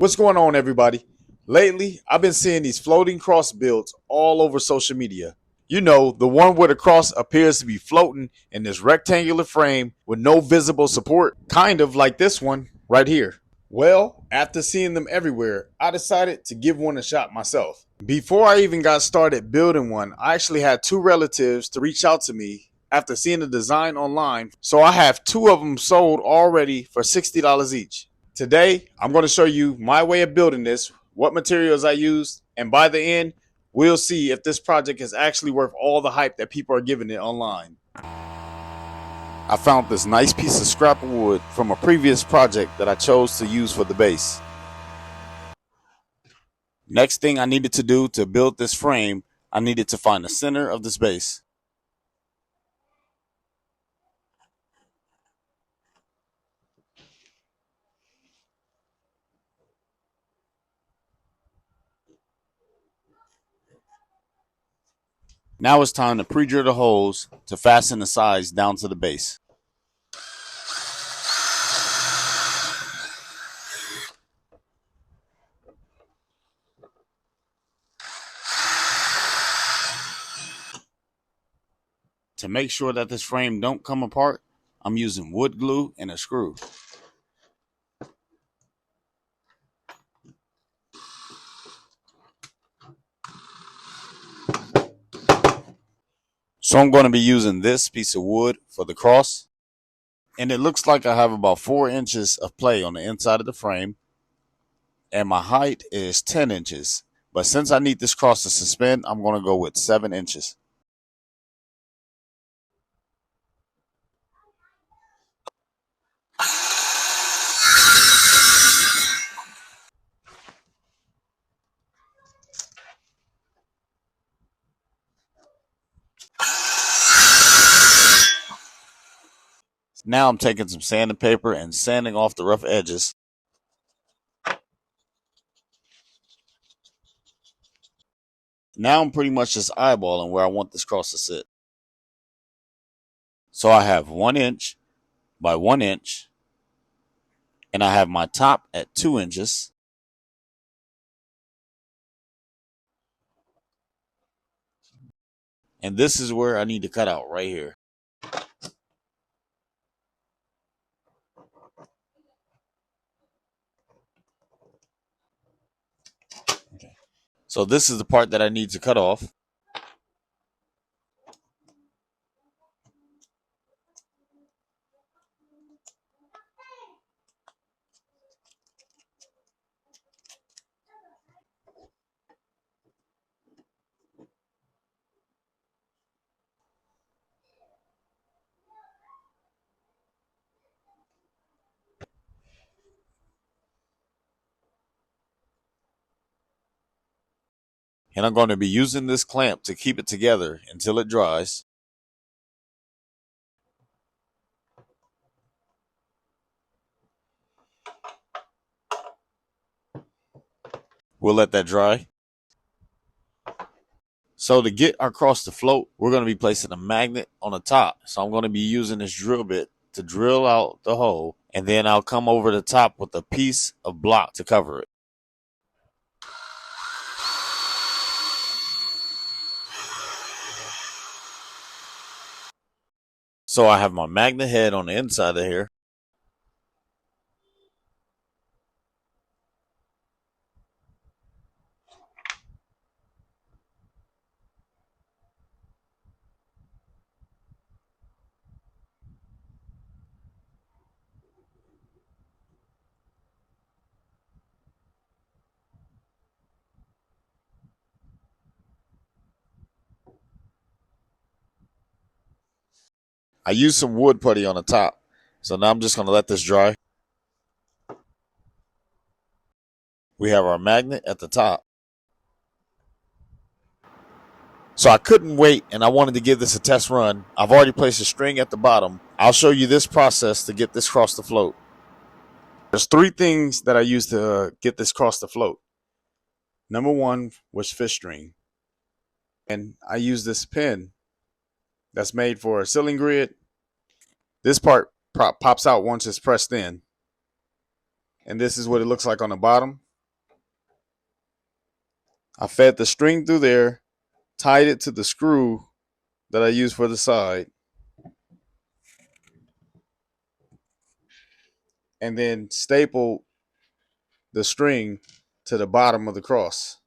What's going on, everybody? Lately, I've been seeing these floating cross builds all over social media. You know, the one where the cross appears to be floating in this rectangular frame with no visible support, kind of like this one right here. Well, after seeing them everywhere, I decided to give one a shot myself. Before I even got started building one, I actually had two relatives to reach out to me after seeing the design online, so I have two of them sold already for $60 each. Today, I'm going to show you my way of building this, what materials I used, and by the end, we'll see if this project is actually worth all the hype that people are giving it online. I found this nice piece of scrap wood from a previous project that I chose to use for the base. Next thing I needed to do to build this frame, I needed to find the center of this base. Now it's time to pre-drill the holes to fasten the sides down to the base. To make sure that this frame don't come apart, I'm using wood glue and a screw. So I'm going to be using this piece of wood for the cross. And it looks like I have about 4 inches of play on the inside of the frame. And my height is 10 inches. But since I need this cross to suspend, I'm going to go with 7 inches. Now I'm taking some sanding paper and sanding off the rough edges. Now I'm pretty much just eyeballing where I want this cross to sit. So I have 1 inch by 1 inch. And I have my top at 2 inches. And this is where I need to cut out right here. Okay. So this is the part that I need to cut off. And I'm going to be using this clamp to keep it together until it dries. We'll let that dry. So to get our cross to float, we're going to be placing a magnet on the top. So I'm going to be using this drill bit to drill out the hole, and then I'll come over the top with a piece of block to cover it. So I have my magnet head on the inside of here. I used some wood putty on the top. So now I'm just going to let this dry. We have our magnet at the top. So I couldn't wait and I wanted to give this a test run. I've already placed a string at the bottom. I'll show you this process to get this cross to float. There's 3 things that I use to get this cross to float. Number 1 was fish string. And I use this pin that's made for a ceiling grid. This part pops out once it's pressed in. And this is what it looks like on the bottom. I fed the string through there, tied it to the screw that I used for the side, and then stapled the string to the bottom of the cross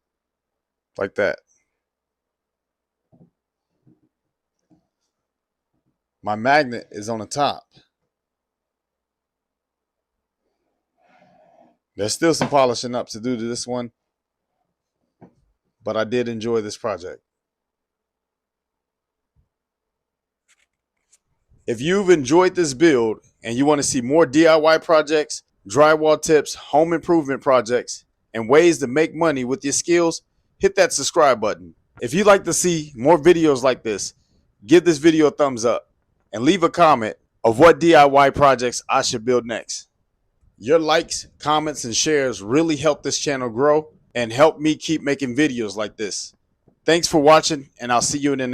like that. My magnet is on the top. There's still some polishing up to do to this one, but I did enjoy this project. If you've enjoyed this build and you want to see more DIY projects, drywall tips, home improvement projects, and ways to make money with your skills, hit that subscribe button. If you'd like to see more videos like this, give this video a thumbs up and leave a comment of what DIY projects I should build next. Your likes, comments, and shares really help this channel grow and help me keep making videos like this. Thanks for watching, and I'll see you in the next.